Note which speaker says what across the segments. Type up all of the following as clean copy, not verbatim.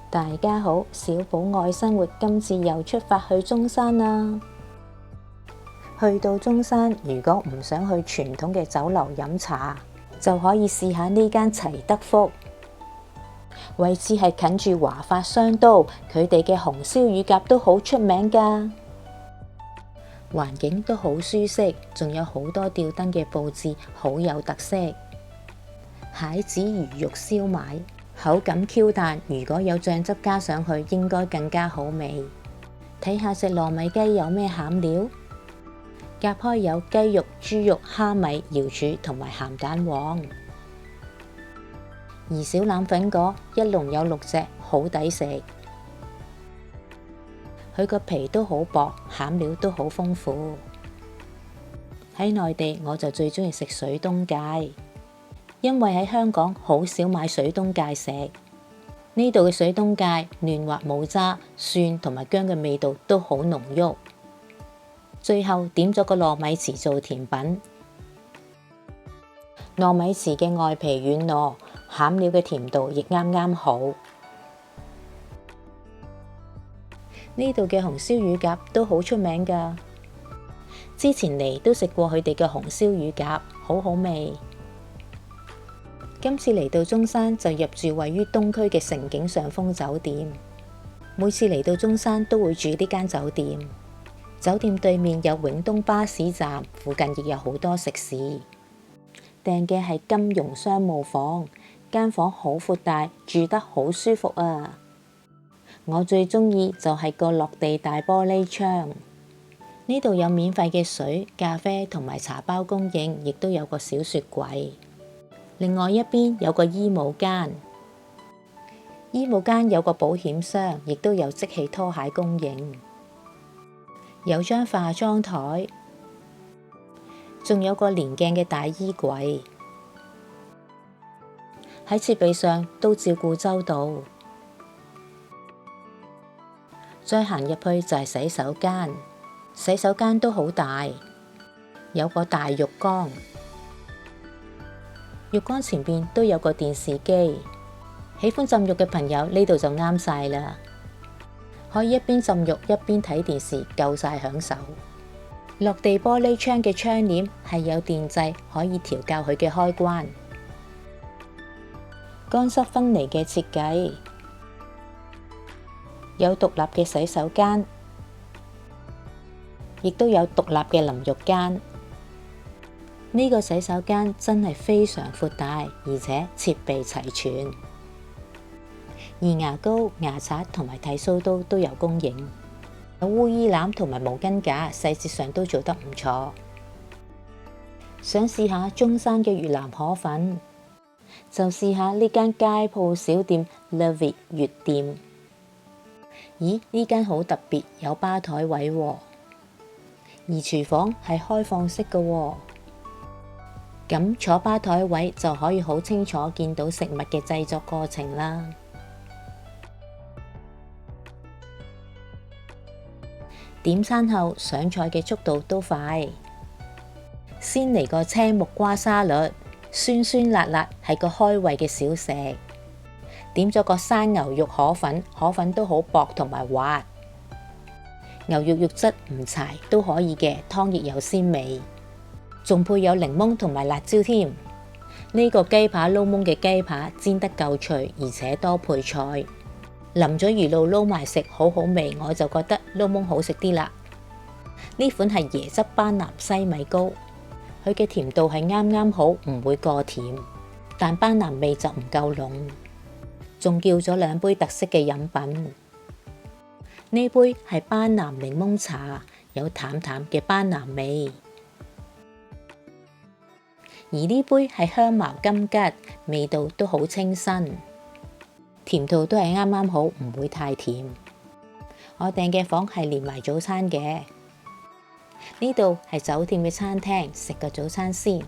Speaker 1: 大家好，小寶愛生活今次又出發去中山啦。去到中山，如果唔想去傳統嘅酒樓飲茶，就可以試下呢間齊德福。位置係近住華發商都，佢哋嘅紅燒乳鴿都好出名㗎。環境都好舒適，仲有好多吊燈嘅佈置，好有特色。蟹子魚肉燒賣，口感 Q 彈，如果有醬汁加上去，應該更加好味。睇下隻糯米雞有咩餡料，夾開有雞肉、豬肉、蝦米、瑤柱同埋鹹蛋黃。而小欖粉果一籠有6隻，好抵食。佢個皮都好薄，餡料都好豐富。喺內地我就最鍾意食水東芥，因為喺香港好少買水東芥食。呢度嘅水東芥嫩滑冇渣，蒜同埋薑嘅味道都好濃郁。最後點咗個糯米糍做甜品。糯米糍嘅外皮軟糯，餡料嘅甜度亦啱啱好。呢度嘅紅燒乳鴿都好出名㗎，之前嚟都食過佢哋嘅紅燒乳鴿，好好味。今次嚟到中山就入住位於東區嘅盛景上峰酒店，每次嚟到中山都會住呢間酒店。酒店對面有永東巴士站，附近亦有好多食肆。訂嘅係金融商務房，間房好闊大，住得好舒服啊！我最鍾意就係個落地大玻璃窗。呢度有免費嘅水、咖啡同埋茶包供應，亦都有個小雪櫃。另外一邊有個衣帽間，衣帽間有個保險箱，亦都有即棄拖鞋供應。有張化妝台，仲有個連鏡嘅大衣櫃。喺設備上都照顧周到。再行入去就係洗手間，洗手間都好大，有個大浴缸，浴缸前邊都有個電視機。喜歡浸浴嘅朋友呢度就啱晒啦，可以一邊浸浴一邊睇電視，夠晒享受。落地玻璃窗嘅窗簾係有電掣，可以調校佢嘅開關。乾濕分離嘅設計，有獨立嘅洗手間，亦都有獨立嘅淋浴間。呢個洗手間真係非常闊大，而且設備齊全。而牙膏、牙刷同埋剃鬚刀都有供應，有污衣籃同埋毛巾架，細節上都做得唔錯。想試下中山嘅越南河粉，就試下呢間街鋪小店 Love It 越店。咦，呢間好特別，有吧台位喎，而廚房係開放式嘅喎。咁坐吧台位就可以好清楚見到食物嘅製作過程啦。點餐後上菜嘅速度都快，先嚟個青木瓜沙律，酸酸辣辣係個開胃嘅小食。點咗個生牛肉河粉，河粉都好薄同埋滑，牛肉肉質唔柴都可以嘅，湯亦有鮮味，仲配有檸檬同埋辣椒添。呢個雞扒撈檬嘅雞扒煎得夠脆，而且多配菜。淋咗魚露撈埋食，好好味，我就覺得撈檬好食啲啦。呢款係椰汁班南西米糕，佢嘅甜度係啱啱好，唔會過甜，但班南味就唔夠濃。仲叫咗2杯特色嘅飲品，呢杯係班南檸檬茶，有淡淡嘅班南味。而呢杯係香茅金桔，味道都好清新。甜度都係啱啱好，唔會太甜。我訂嘅房係連埋早餐嘅。呢度係酒店嘅餐廳，食個早餐先。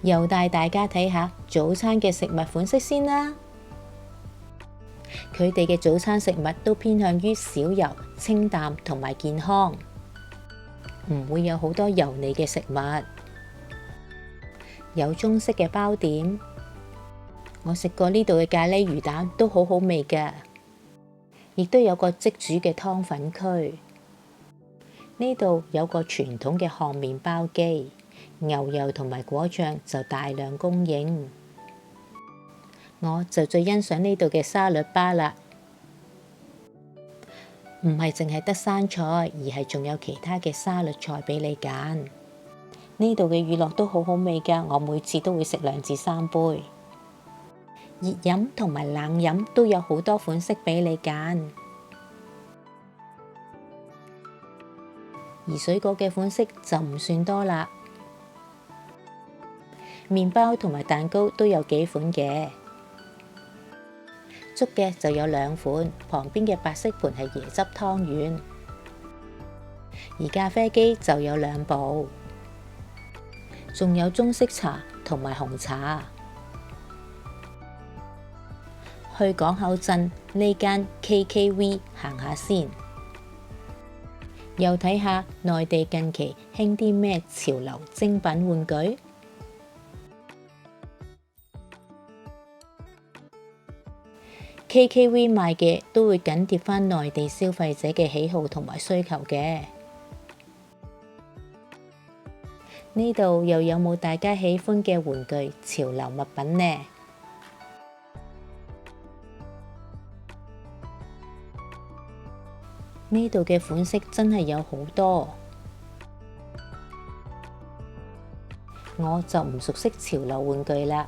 Speaker 1: 又帶大家睇下早餐嘅食物款式先啦。佢哋嘅早餐食物都偏向於少油、清淡同埋健康，唔會有好多油膩嘅食物。有中式嘅包點。我食過呢度嘅咖喱魚蛋都好好味㗎。亦都有個即煮嘅湯粉區。呢度有個傳統嘅烘麵包機，牛油同埋果醬就大量供應。我就最欣賞呢度嘅沙律吧啦，唔係淨係得生菜，而係仲有其他嘅沙律菜俾你揀。呢度嘅乳酪都好好味㗎，我每次都會食2至3杯。熱飲同埋冷飲都有好多款式俾你揀，而水果嘅款式就唔算多啦。麵包同埋蛋糕都有幾款嘅，粥嘅就有2款，旁邊嘅白色盤係椰汁湯圓，而咖啡機就有2部，仲有中式茶同埋紅茶。去港口鎮呢間 KKV 行下先，又睇下內地近期興啲咩潮流精品玩具。KKV 賣嘅都會緊貼返內地消費者嘅喜好同埋需求嘅。呢度又有冇大家喜歡嘅玩具潮流物品呢？呢度嘅款式真係有好多，我就唔熟悉潮流玩具啦，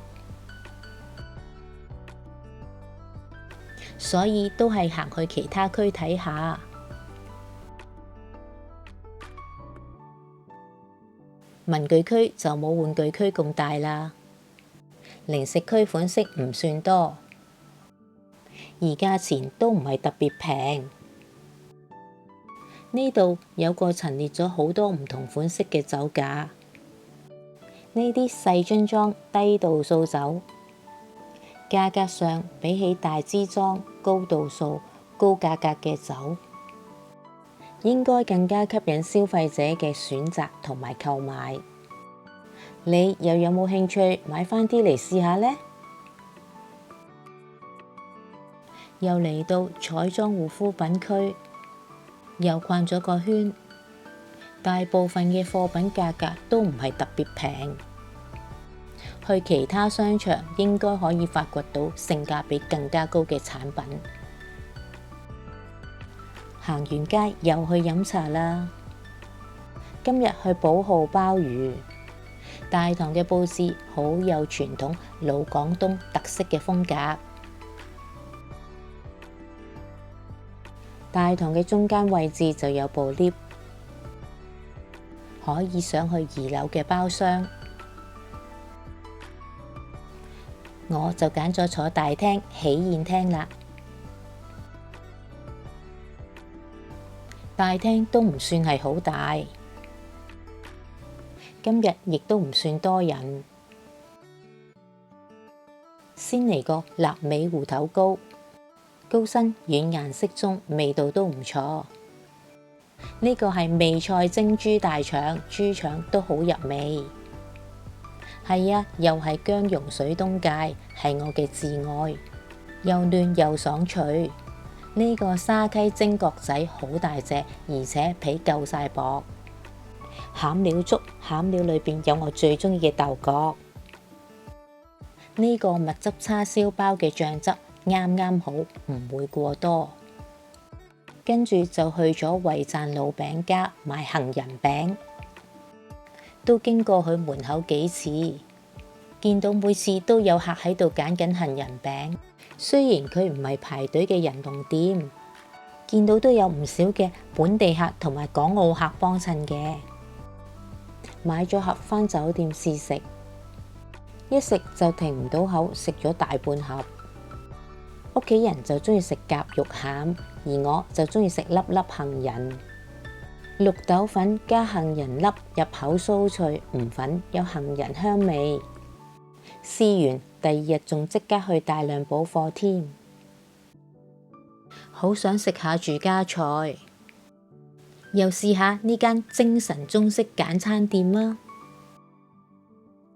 Speaker 1: 所以都係行去其他區睇下。文具區就冇玩具區咁大啦，零食區款式唔算多，而價錢都唔係特別平。呢度有個陳列咗好多唔同款式嘅酒架，呢啲細樽裝低度數酒，價格上比起大支裝高度數高價格嘅酒，應該更加吸引消費者嘅選擇同埋購買。你又有冇興趣買返啲嚟試下呢？又嚟到彩妝護膚品區。又逛咗個圈，大部分嘅貨品價格都唔係特別平，去其他商場應該可以發掘到性價比更加高嘅產品。行完街又去飲茶啦，今日去寶號鮑魚，大堂嘅佈置好有傳統老廣東特色嘅風格。大堂嘅中間位置就有部 lift， 可以上去2樓嘅包廂。我就揀咗坐大廳喜宴廳啦。大廳都唔算係好大，今日亦都唔算多人。先嚟個臘味芋頭糕。高身軟硬適中，味道都唔錯。呢個係味菜蒸豬大腸，豬腸都好入味。係啊，又係薑蓉水冬芥，係我嘅至愛，又嫩又爽脆。呢個沙溪蒸角仔好大隻，而且皮夠晒薄。餡料粥，餡料裏邊有我最中意嘅豆角。呢個蜜汁叉燒包嘅醬汁啱啱好，唔會過多。跟住就去咗惠贊老餅家買杏仁餅，都經過佢門口幾次，見到每次都有客喺度揀緊杏仁餅。雖然佢唔係排隊嘅人龍店，見到都有唔少嘅本地客同埋港澳客幫襯嘅。買咗盒返酒店試食，一食就停唔到口，食咗大半盒。屋企人就中意食夾肉餡，而我就中意食粒粒杏仁。綠豆粉加杏仁粒，入口酥脆，唔粉有杏仁香味。試完第2日仲即刻去大量補貨添。好想食下住家菜，又試下呢間精神中式簡餐店啦。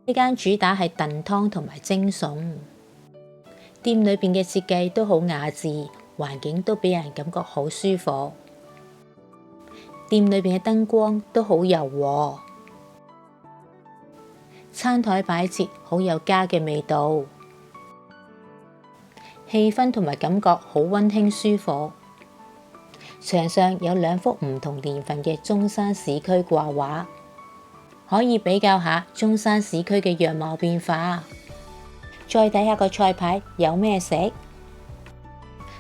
Speaker 1: 呢間主打係燉湯同埋蒸餸。店裏邊嘅設計都好雅致，環境都俾人感覺好舒服。店裏邊嘅燈光都好柔和，餐台擺設好有家嘅味道，氣氛同埋感覺好溫馨舒服。牆上有2幅唔同年份嘅中山市區掛畫，可以比較下中山市區嘅樣貌變化。再睇下個菜牌有咩食，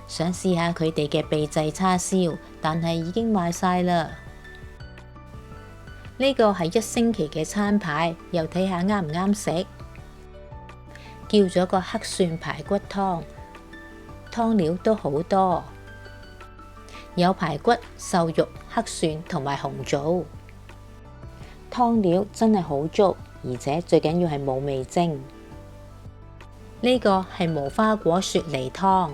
Speaker 1: 想試下佢哋嘅秘製叉燒，但係已經賣晒啦。呢個係1星期嘅餐牌，又睇下啱唔啱食。叫咗個黑蒜排骨湯，湯料都好多，有排骨、瘦肉、黑蒜同埋紅棗。湯料真係好足，而且最緊要係冇味精。呢個係無花果雪梨湯，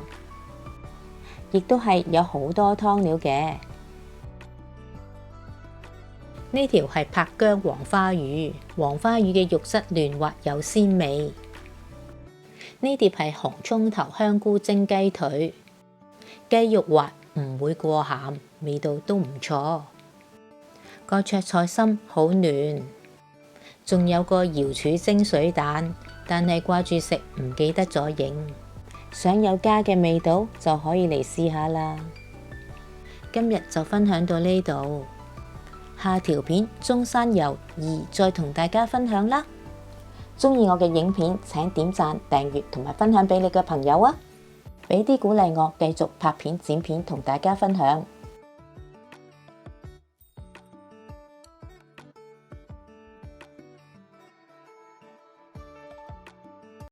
Speaker 1: 亦都係有好多湯料嘅。呢條係柏薑黃花魚，黃花魚嘅肉質嫩滑有鮮味。呢碟係紅葱頭香菇蒸雞腿，雞肉滑唔會過鹹，味道都唔錯。個灼菜心好嫩，仲有個瑤柱蒸水蛋，但係掛住食唔記得咗影。想有家嘅味道就可以嚟試下啦。今日就分享到呢度。下條片中山遊2再同大家分享啦。鍾意我嘅影片請點讚、訂閱同埋分享俾你嘅朋友啊！俾啲鼓勵我繼續拍片剪片同大家分享。